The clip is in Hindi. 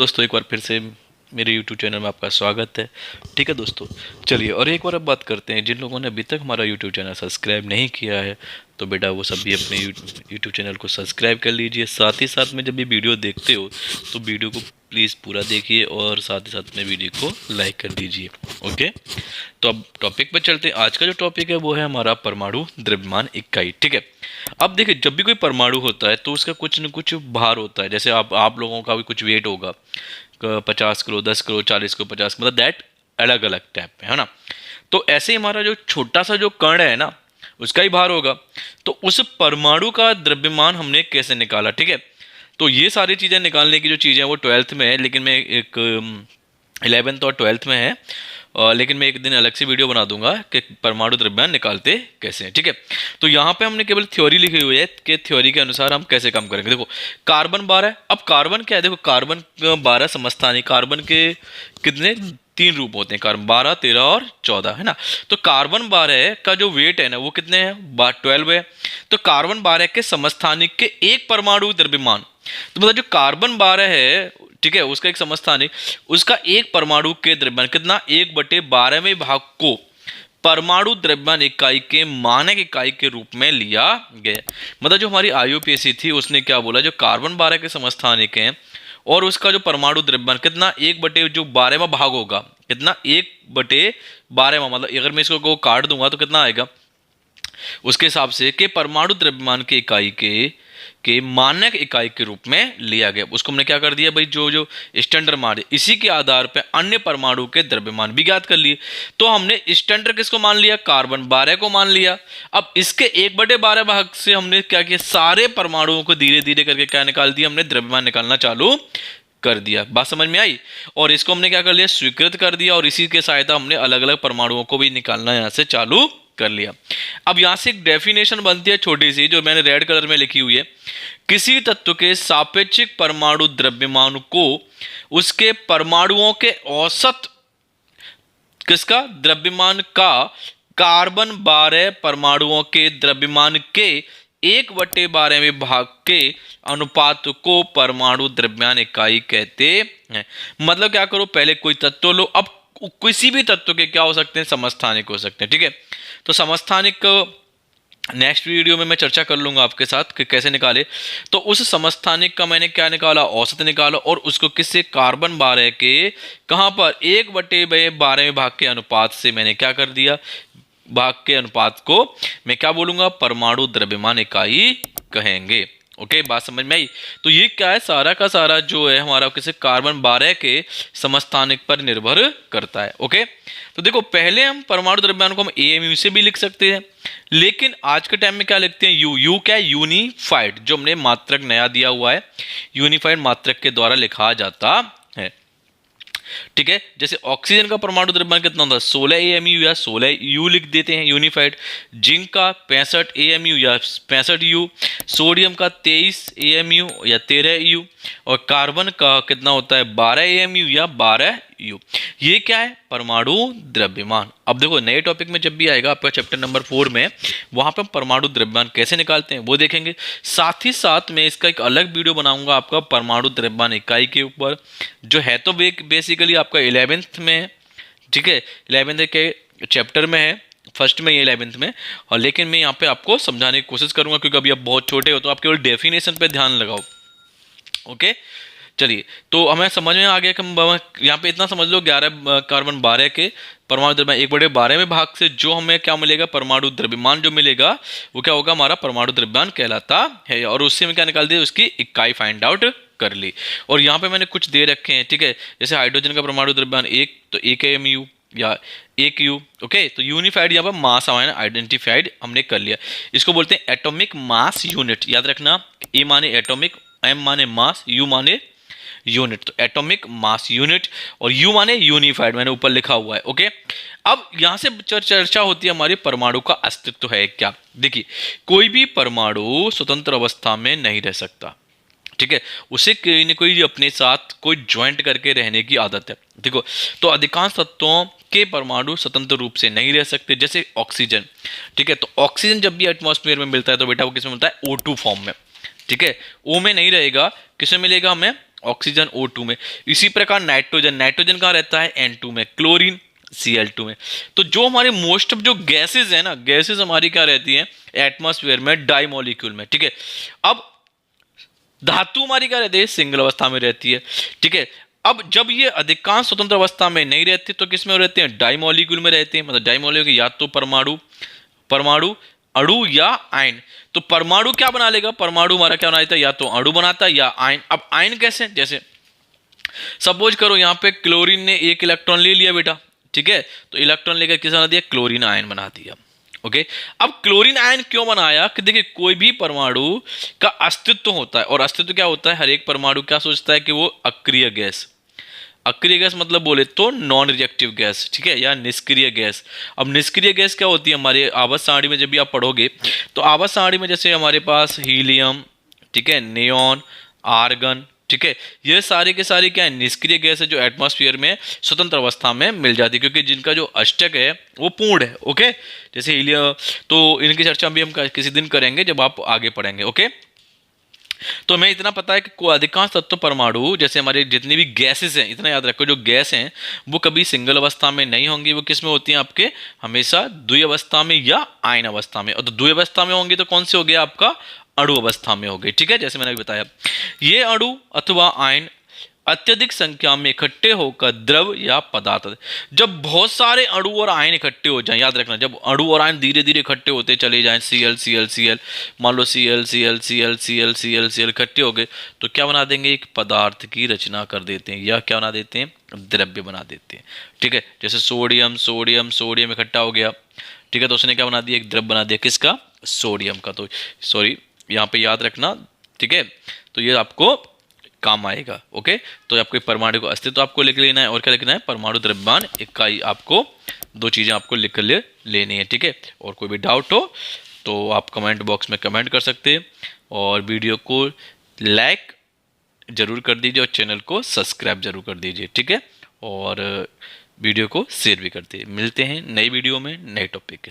दोस्तों, एक बार फिर से मेरे YouTube चैनल में आपका स्वागत है। ठीक है दोस्तों, चलिए और एक बार अब बात करते हैं। जिन लोगों ने अभी तक हमारा YouTube चैनल सब्सक्राइब नहीं किया है तो बेटा वो सभी अपने YouTube चैनल को सब्सक्राइब कर लीजिए। साथ ही साथ में जब ये वीडियो देखते हो तो वीडियो को प्लीज़ पूरा देखिए और साथ ही साथ में वीडियो को लाइक कर दीजिए। ओके, तो अब टॉपिक पर चलते हैं। आज का जो टॉपिक है वो है हमारा परमाणु द्रव्यमान इकाई। ठीक है, अब देखिए जब भी कोई परमाणु होता है तो उसका कुछ न कुछ भार होता है। जैसे आप लोगों का भी कुछ वेट होगा, 50 किलो, 10 किलो, 40 किलो, 50, मतलब दैट अलग अलग टाइप है ना। तो ऐसे ही हमारा जो छोटा सा जो कण है ना, उसका ही भार होगा। तो उस परमाणु का द्रव्यमान हमने कैसे निकाला? ठीक है, तो ये सारी चीज़ें निकालने की जो चीज़ें हैं वो 12th में है, लेकिन मैं एक 11th और 12th में है। लेकिन मैं एक दिन अलग से वीडियो बना दूंगा कि परमाणु द्रव्यमान निकालते कैसे हैं। ठीक है, तो यहाँ पे हमने केवल थ्योरी लिखी हुई है कि थ्योरी के अनुसार हम कैसे काम करेंगे। देखो कार्बन 12, अब कार्बन क्या है? देखो कार्बन 12 समस्थानिक, कार्बन के कितने 3 रूप होते हैं, कार्बन 12, 13 और 14 है ना। तो कार्बन 12 का जो वेट है ना वो कितने हैं? 12 है। तो कार्बन 12 के समस्थानिक के एक परमाणु द्रव्यमान, तो मतलब जो कार्बन 12 है, ठीक है, उसका एक समस्थानिक, उसका एक परमाणु के द्रव्यमान कितना? 1/12वें भाग को परमाणु द्रव्यमान इकाई के मानक इकाई के रूप में लिया गया। मतलब जो हमारी IUPAC थी उसने क्या बोला, जो कार्बन 12 के समस्थानिक हैं और उसका जो परमाणु द्रव्यमान कितना, 1/12वां भाग होगा, कितना? 1/12वां, मतलब अगर मैं इसको को काट दूंगा तो कितना आएगा उसके हिसाब से कि परमाणु द्रव्यमान की इकाई के मानक इकाई के रूप में लिया गया। उसको हमने क्या कर दिया भाई, जो जो स्टैंडर्ड मान इसी के आधार पर अन्य परमाणु के द्रव्यमान भी ज्ञात कर लिए। तो हमने स्टैंडर्ड किसको मान लिया? कार्बन 12 को मान लिया। अब इसके 1/12 भाग से हमने क्या किया, सारे परमाणुओं को धीरे धीरे करके क्या निकाल दिया, हमने द्रव्यमान निकालना चालू कर दिया। बात समझ में आई? और इसको हमने क्या कर लिया, स्वीकृत कर दिया, और इसी के सहायता हमने अलग अलग परमाणुओं को भी निकालना यहां से चालू कर लिया। अब यहां से एक डेफिनेशन बनती है छोटी सी, जो मैंने रेड कलर में लिखी हुई है। किसी तत्व के सापेक्षिक परमाणु द्रव्यमान को उसके परमाणुओं के औसत किसका द्रव्यमान का कार्बन 12 परमाणुओं के द्रव्यमान के 1/12वें भाग के अनुपात को परमाणु द्रव्यमान इकाई कहते हैं। मतलब क्या करो, पहले कोई तत्व लो। अब किसी भी तत्व के क्या हो सकते हैं? समस्थानिक हो सकते हैं। ठीक है, तो समस्थानिक नेक्स्ट वीडियो में मैं चर्चा कर लूंगा आपके साथ कि कैसे निकाले। तो उस समस्थानिक का मैंने क्या निकाला, औसत निकाला, और उसको किससे? कार्बन 12 के कहां पर 1/12वें भाग के अनुपात से मैंने क्या कर दिया, भाग के अनुपात को मैं क्या बोलूंगा, परमाणु द्रव्यमान इकाई कहेंगे। ओके, बात समझ में आई? तो ये क्या है, सारा का सारा जो है हमारा किसी कार्बन 12 के समस्थानिक पर निर्भर करता है। ओके, तो देखो पहले हम परमाणु द्रव्यमान को हम AMU से भी लिख सकते हैं, लेकिन आज के टाइम में क्या लिखते हैं? यू क्या है? यूनिफाइड, जो हमने मात्रक नया दिया हुआ है, यूनिफाइड मात्रक के द्वारा लिखा जाता है। ठीक है, जैसे ऑक्सीजन का परमाणु द्रव्यमान कितना होता है? 16 AMU या 16 U लिख देते हैं यूनिफाइड। जिंक का 65 AMU या 65 U, सोडियम का 23 AMU या 13 U, और कार्बन का कितना होता है? 12 AMU या 12 U। ये क्या है? परमाणु द्रव्यमान। अब देखो नए टॉपिक में जब भी आएगा आपका चैप्टर नंबर 4 में, वहां पे हम परमाणु द्रव्यमान कैसे निकालते हैं वो देखेंगे। साथ ही साथ मैं इसका एक अलग वीडियो बनाऊंगा आपका परमाणु द्रव्यमान इकाई के ऊपर, जो है तो बेसिकली आपका 11th में है। ठीक है, 11th के चैप्टर में है, फर्स्ट में, ये 11th में। और लेकिन मैं यहाँ पे आपको समझाने की कोशिश करूंगा, क्योंकि अभी आप बहुत छोटे हो तो आप केवल डेफिनेशन पे ध्यान लगाओ। ओके, चलिए, तो हमें समझ में आ गया कि यहाँ पे इतना समझ लो, 11 कार्बन 12 के परमाणु द्रव्यमान 1/12वें भाग से जो हमें क्या मिलेगा, परमाणु द्रव्यमान जो मिलेगा वो क्या होगा, हमारा परमाणु द्रव्यमान कहलाता है। और उससे में क्या निकाल दिया, उसकी इकाई फाइंड आउट कर ली। और यहाँ पे मैंने कुछ दे रखे हैं। ठीक है, जैसे हाइड्रोजन का परमाणु द्रव्यमान 1, तो 1 AMU या 1 U। ओके, तो यूनिफाइड यहाँ पर मास हमारे आइडेंटिफाइड हमने कर लिया। इसको बोलते हैं एटॉमिक मास यूनिट। याद रखना, E माने एटॉमिक, M माने मास, U माने यूनिट। तो एटॉमिक मास यूनिट और U माने यूनिफाइड, मैंने ऊपर लिखा हुआ है। ओके, अब यहां से चर्चा होती है हमारी परमाणु का अस्तित्व है क्या। देखिए, कोई भी परमाणु स्वतंत्र अवस्था में नहीं रह सकता। ठीक है, उसे कोई न कोई अपने साथ कोई ज्वाइंट करके रहने की आदत है। देखो, तो अधिकांश तत्वों के परमाणु स्वतंत्र रूप से नहीं रह सकते, जैसे ऑक्सीजन। ठीक है, तो ऑक्सीजन जब भी एटमॉस्फेयर में मिलता है तो बेटा वो किसमें मिलता है? O2 फॉर्म में। ठीक है, O में नहीं रहेगा, किसमें मिलेगा हमें? ऑक्सीजन O2 में। इसी प्रकार नाइट्रोजन, नाइट्रोजन कहाँ रहता है N2 में, क्लोरीन Cl2 में। तो जो हमारे मोस्ट ऑफ जो गैसेज है ना, गैसेज हमारी क्या रहती हैं एटमॉस्फेयर में, डाई मॉलिक्यूल में, ठीक है। अब धातु हमारी क्या रहती है सिंगल अवस्था में रहती है, ठीक है। अब जब ये अधिकांश स्वतंत्र अवस्था में नहीं रहते तो किस में रहते हैं, डाई मॉलिक्यूल में रहते हैं। मतलब डाई मॉलिक्यूल या तो परमाणु, परमाणु अणु या आयन। तो परमाणु क्या बना लेगा, परमाणु हमारा क्या बना देता है, या तो अणु बनाता है या आयन। अब आयन कैसे, जैसे सपोज करो यहाँ पे क्लोरीन ने एक इलेक्ट्रॉन ले लिया बेटा, ठीक है, तो इलेक्ट्रॉन लेकर किस बना दिया, क्लोरीन आयन बना दिया। ओके, अब क्लोरीन आयन क्यों बनाया कि देखिए कोई भी परमाणु का अस्तित्व होता है, और अस्तित्व क्या होता है, हर एक परमाणु क्या सोचता है कि वो अक्रिय गैस, अक्रिय गैस मतलब बोले तो नॉन रिएक्टिव गैस, ठीक है, या निष्क्रिय गैस। अब निष्क्रिय गैस क्या होती है, हमारे आवर्त सारणी में जब भी आप पढ़ोगे तो आवर्त सारणी में जैसे हमारे पास हीलियम, ठीक है, नियॉन, आर्गन, ठीक है, ये सारे के सारे क्या है, निष्क्रिय गैस है जो एटमॉस्फेयर में स्वतंत्र अवस्था में मिल जाती है, क्योंकि जिनका जो अष्टक है वो पूर्ण है। ओके, जैसे हीलियम, तो इनकी चर्चा भी हम किसी दिन करेंगे जब आप आगे पढ़ेंगे। ओके, तो हमें इतना पता है कि अधिकांश तत्व परमाणु जैसे हमारे जितनी भी गैसेस हैं, इतना याद रखो जो गैस हैं वो कभी सिंगल अवस्था में नहीं होंगी, वो किस में होती हैं आपके हमेशा द्वि अवस्था में या आयन अवस्था में। और तो द्वि अवस्था में होंगी तो कौन से हो गया आपका, अणु अवस्था में हो गई, ठीक है। जैसे मैंने अभी बताया, ये अणु अथवा आयन अत्यधिक संख्या में इकट्ठे होकर द्रव या पदार्थ, जब बहुत सारे अणु और आयन इकट्ठे हो जाएं, याद रखना जब अणु और आयन धीरे धीरे इकट्ठे होते चले जाएं, Cl Cl Cl, मान लो Cl Cl Cl Cl Cl Cl इकट्ठे हो गए तो क्या बना देंगे, एक पदार्थ की रचना कर देते हैं, या क्या बना देते हैं, द्रव्य बना देते हैं, ठीक है। जैसे सोडियम सोडियम सोडियम इकट्ठा हो गया, ठीक है, तो उसने क्या बना दिया, एक द्रव्य बना दिया, किसका, सोडियम का। तो सॉरी यहाँ पे याद रखना, ठीक है, तो ये आपको काम आएगा। ओके, तो आपको परमाणु को अस्तित्व आपको लिख लेना है, और क्या लिखना है, परमाणु द्रव्यमान इकाई, आपको दो चीजें आपको लिख लेनी है, ठीक है। और कोई भी डाउट हो तो आप कमेंट बॉक्स में कमेंट कर सकते हैं, और वीडियो को लाइक जरूर कर दीजिए और चैनल को सब्सक्राइब जरूर कर दीजिए, ठीक है, और वीडियो को शेयर भी कर दीजिए। मिलते हैं नई वीडियो में नए टॉपिक के साथ।